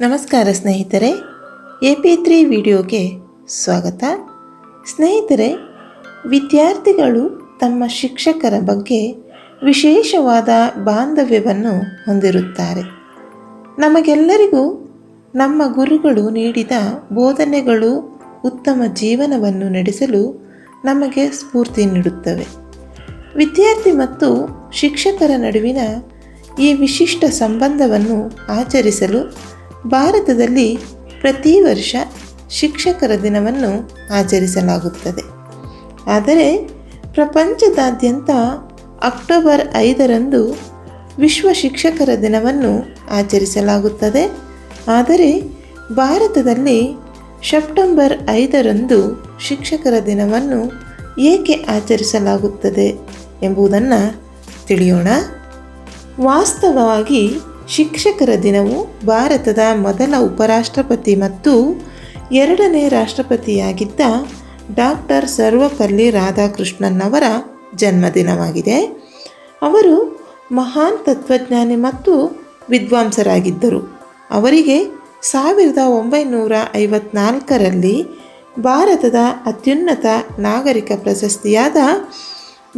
ನಮಸ್ಕಾರ ಸ್ನೇಹಿತರೆ, AP3 ವಿಡಿಯೋಗೆ ಸ್ವಾಗತ. ಸ್ನೇಹಿತರೆ, ವಿದ್ಯಾರ್ಥಿಗಳು ತಮ್ಮ ಶಿಕ್ಷಕರ ಬಗ್ಗೆ ವಿಶೇಷವಾದ ಬಾಂಧವ್ಯವನ್ನು ಹೊಂದಿರುತ್ತಾರೆ. ನಮಗೆಲ್ಲರಿಗೂ ನಮ್ಮ ಗುರುಗಳು ನೀಡಿದ ಬೋಧನೆಗಳು ಉತ್ತಮ ಜೀವನವನ್ನು ನಡೆಸಲು ನಮಗೆ ಸ್ಫೂರ್ತಿ ನೀಡುತ್ತವೆ. ವಿದ್ಯಾರ್ಥಿ ಮತ್ತು ಶಿಕ್ಷಕರ ನಡುವಿನ ಈ ವಿಶಿಷ್ಟ ಸಂಬಂಧವನ್ನು ಆಚರಿಸಲು ಭಾರತದಲ್ಲಿ ಪ್ರತಿ ವರ್ಷ ಶಿಕ್ಷಕರ ದಿನವನ್ನು ಆಚರಿಸಲಾಗುತ್ತದೆ. ಆದರೆ ಪ್ರಪಂಚದಾದ್ಯಂತ ಅಕ್ಟೋಬರ್ 5ರಂದು ವಿಶ್ವ ಶಿಕ್ಷಕರ ದಿನವನ್ನು ಆಚರಿಸಲಾಗುತ್ತದೆ. ಆದರೆ ಭಾರತದಲ್ಲಿ ಸೆಪ್ಟೆಂಬರ್ 5ರಂದು ಶಿಕ್ಷಕರ ದಿನವನ್ನು ಏಕೆ ಆಚರಿಸಲಾಗುತ್ತದೆ ಎಂಬುದನ್ನು ತಿಳಿಯೋಣ. ವಾಸ್ತವವಾಗಿ ಶಿಕ್ಷಕರ ದಿನವು ಭಾರತದ ಮೊದಲ ಉಪರಾಷ್ಟ್ರಪತಿ ಮತ್ತು ಎರಡನೇ ರಾಷ್ಟ್ರಪತಿಯಾಗಿದ್ದ ಡಾಕ್ಟರ್ ಸರ್ವಪಲ್ಲಿ ರಾಧಾಕೃಷ್ಣನ್ ಅವರ ಜನ್ಮದಿನವಾಗಿದೆ. ಅವರು ಮಹಾನ್ ತತ್ವಜ್ಞಾನಿ ಮತ್ತು ವಿದ್ವಾಂಸರಾಗಿದ್ದರು. ಅವರಿಗೆ 1954ರಲ್ಲಿ ಭಾರತದ ಅತ್ಯುನ್ನತ ನಾಗರಿಕ ಪ್ರಶಸ್ತಿಯಾದ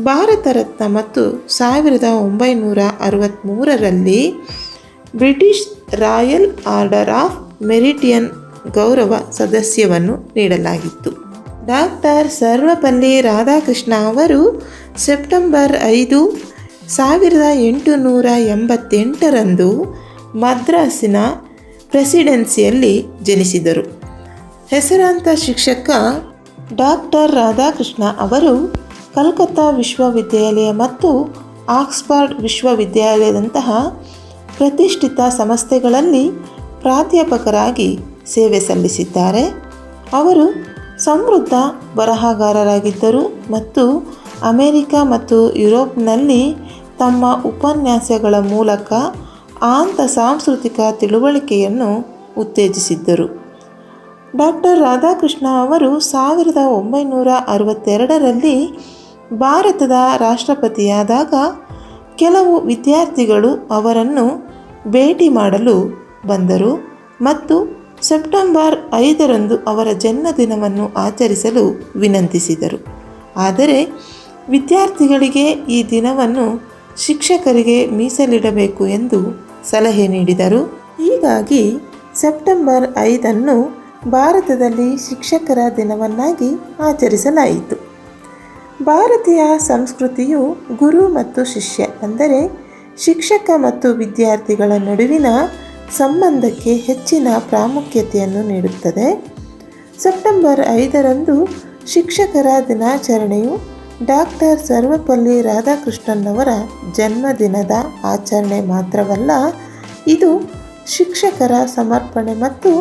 ಭಾರತ ರತ್ನ ಮತ್ತು 1963ರಲ್ಲಿ ಬ್ರಿಟಿಷ್ ರಾಯಲ್ ಆರ್ಡರ್ ಆಫ್ ಮೆರಿಟಿಯನ್ ಗೌರವ ಸದಸ್ಯವನ್ನು ನೀಡಲಾಗಿತ್ತು. ಡಾಕ್ಟರ್ ಸರ್ವಪಲ್ಲಿ ರಾಧಾಕೃಷ್ಣ ಅವರು ಸೆಪ್ಟೆಂಬರ್ 5, 1888ರಂದು ಮದ್ರಾಸಿನ ಪ್ರೆಸಿಡೆನ್ಸಿಯಲ್ಲಿ ಜನಿಸಿದರು. ಹೆಸರಾಂತ ಶಿಕ್ಷಕ ಡಾಕ್ಟರ್ ರಾಧಾಕೃಷ್ಣ ಅವರು ಕಲ್ಕತ್ತಾ ವಿಶ್ವವಿದ್ಯಾಲಯ ಮತ್ತು ಆಕ್ಸ್ಫರ್ಡ್ ವಿಶ್ವವಿದ್ಯಾಲಯದಂತಹ ಪ್ರತಿಷ್ಠಿತ ಸಂಸ್ಥೆಗಳಲ್ಲಿ ಪ್ರಾಧ್ಯಾಪಕರಾಗಿ ಸೇವೆ ಸಲ್ಲಿಸಿದ್ದಾರೆ. ಅವರು ಸಮೃದ್ಧ ಬರಹಗಾರರಾಗಿದ್ದರು ಮತ್ತು ಅಮೆರಿಕ ಮತ್ತು ಯುರೋಪ್ನಲ್ಲಿ ತಮ್ಮ ಉಪನ್ಯಾಸಗಳ ಮೂಲಕ ಆಂತ ಸಾಂಸ್ಕೃತಿಕ ತಿಳುವಳಿಕೆಯನ್ನು ಉತ್ತೇಜಿಸಿದ್ದರು. ಡಾಕ್ಟರ್ ರಾಧಾಕೃಷ್ಣ ಅವರು 1962ರಲ್ಲಿ ಭಾರತದ ರಾಷ್ಟ್ರಪತಿಯಾದಾಗ ಕೆಲವು ವಿದ್ಯಾರ್ಥಿಗಳು ಅವರನ್ನು ಭೇಟಿ ಮಾಡಲು ಬಂದರು ಮತ್ತು ಸೆಪ್ಟೆಂಬರ್ 5ರಂದು ಅವರ ಜನ್ಮದಿನವನ್ನು ಆಚರಿಸಲು ವಿನಂತಿಸಿದರು. ಆದರೆ ವಿದ್ಯಾರ್ಥಿಗಳಿಗೆ ಈ ದಿನವನ್ನು ಶಿಕ್ಷಕರಿಗೆ ಮೀಸಲಿಡಬೇಕು ಎಂದು ಸಲಹೆ ನೀಡಿದರು. ಹೀಗಾಗಿ ಸೆಪ್ಟೆಂಬರ್ 5ಅನ್ನು ಭಾರತದಲ್ಲಿ ಶಿಕ್ಷಕರ ದಿನವನ್ನಾಗಿ ಆಚರಿಸಲಾಯಿತು. ಭಾರತೀಯ ಸಂಸ್ಕೃತಿಯು ಗುರು ಮತ್ತು ಶಿಷ್ಯ ಅಂದರೆ ಶಿಕ್ಷಕ ಮತ್ತು ವಿದ್ಯಾರ್ಥಿಗಳ ನಡುವಿನ ಸಂಬಂಧಕ್ಕೆ ಹೆಚ್ಚಿನ ಪ್ರಾಮುಖ್ಯತೆಯನ್ನು ನೀಡುತ್ತದೆ. ಸೆಪ್ಟೆಂಬರ್ 5ರಂದು ಶಿಕ್ಷಕರ ದಿನಾಚರಣೆಯು ಡಾಕ್ಟರ್ ಸರ್ವಪಲ್ಲಿ ರಾಧಾಕೃಷ್ಣನ್ ಅವರ ಜನ್ಮದಿನದ ಆಚರಣೆ ಮಾತ್ರವಲ್ಲ, ಇದು ಶಿಕ್ಷಕರ ಸಮರ್ಪಣೆ ಮತ್ತು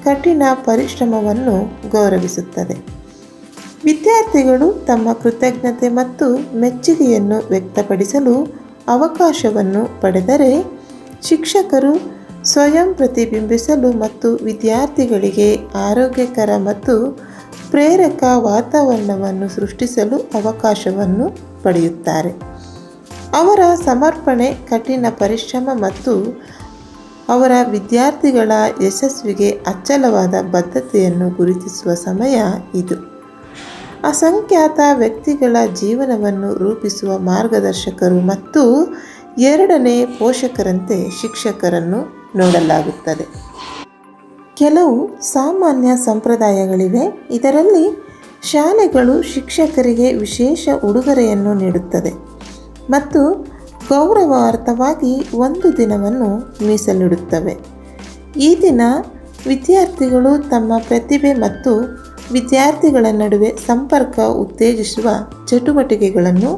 ಕಠಿಣ ಪರಿಶ್ರಮವನ್ನು ಗೌರವಿಸುತ್ತದೆ. ವಿದ್ಯಾರ್ಥಿಗಳು ತಮ್ಮ ಕೃತಜ್ಞತೆ ಮತ್ತು ಮೆಚ್ಚುಗೆಯನ್ನು ವ್ಯಕ್ತಪಡಿಸಲು ಅವಕಾಶವನ್ನು ಪಡೆದರೆ, ಶಿಕ್ಷಕರು ಸ್ವಯಂ ಪ್ರತಿಬಿಂಬಿಸಲು ಮತ್ತು ವಿದ್ಯಾರ್ಥಿಗಳಿಗೆ ಆರೋಗ್ಯಕರ ಮತ್ತು ಪ್ರೇರಕ ವಾತಾವರಣವನ್ನು ಸೃಷ್ಟಿಸಲು ಅವಕಾಶವನ್ನು ಪಡೆಯುತ್ತಾರೆ. ಅವರ ಸಮರ್ಪಣೆ, ಕಠಿಣ ಪರಿಶ್ರಮ ಮತ್ತು ಅವರ ವಿದ್ಯಾರ್ಥಿಗಳ ಯಶಸ್ವಿಗೆ ಅಚಲವಾದ ಬದ್ಧತೆಯನ್ನು ಗುರುತಿಸುವ ಸಮಯ ಇದು. ಅಸಂಖ್ಯಾತ ವ್ಯಕ್ತಿಗಳ ಜೀವನವನ್ನು ರೂಪಿಸುವ ಮಾರ್ಗದರ್ಶಕರು ಮತ್ತು ಎರಡನೇ ಪೋಷಕರಂತೆ ಶಿಕ್ಷಕರನ್ನು ನೋಡಲಾಗುತ್ತದೆ. ಕೆಲವು ಸಾಮಾನ್ಯ ಸಂಪ್ರದಾಯಗಳಿವೆ. ಇದರಲ್ಲಿ ಶಾಲೆಗಳು ಶಿಕ್ಷಕರಿಗೆ ವಿಶೇಷ ಉಡುಗೊರೆಯನ್ನು ನೀಡುತ್ತದೆ ಮತ್ತು ಗೌರವಾರ್ಥವಾಗಿ ಒಂದು ದಿನವನ್ನು ಮೀಸಲಿಡುತ್ತವೆ. ಈ ದಿನ ವಿದ್ಯಾರ್ಥಿಗಳು ತಮ್ಮ ಪ್ರತಿಭೆ ಮತ್ತು ವಿದ್ಯಾರ್ಥಿಗಳ ನಡುವೆ ಸಂಪರ್ಕ ಉತ್ತೇಜಿಸುವ ಚಟುವಟಿಕೆಗಳನ್ನು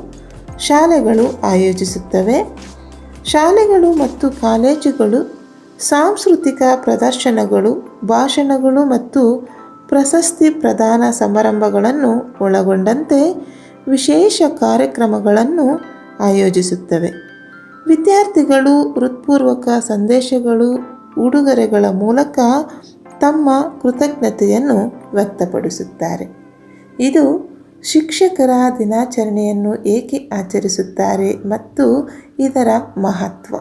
ಶಾಲೆಗಳು ಆಯೋಜಿಸುತ್ತವೆ. ಶಾಲೆಗಳು ಮತ್ತು ಕಾಲೇಜುಗಳು ಸಾಂಸ್ಕೃತಿಕ ಪ್ರದರ್ಶನಗಳು, ಭಾಷಣಗಳು ಮತ್ತು ಪ್ರಶಸ್ತಿ ಪ್ರದಾನ ಸಮಾರಂಭಗಳನ್ನು ಒಳಗೊಂಡಂತೆ ವಿಶೇಷ ಕಾರ್ಯಕ್ರಮಗಳನ್ನು ಆಯೋಜಿಸುತ್ತವೆ. ವಿದ್ಯಾರ್ಥಿಗಳು ಹೃತ್ಪೂರ್ವಕ ಸಂದೇಶಗಳು, ಉಡುಗೊರೆಗಳ ಮೂಲಕ ತಮ್ಮ ಕೃತಜ್ಞತೆಯನ್ನು ವ್ಯಕ್ತಪಡಿಸುತ್ತಾರೆ. ಇದು ಶಿಕ್ಷಕರ ದಿನಾಚರಣೆಯನ್ನು ಏಕೆ ಆಚರಿಸುತ್ತಾರೆ ಮತ್ತು ಇದರ ಮಹತ್ವ.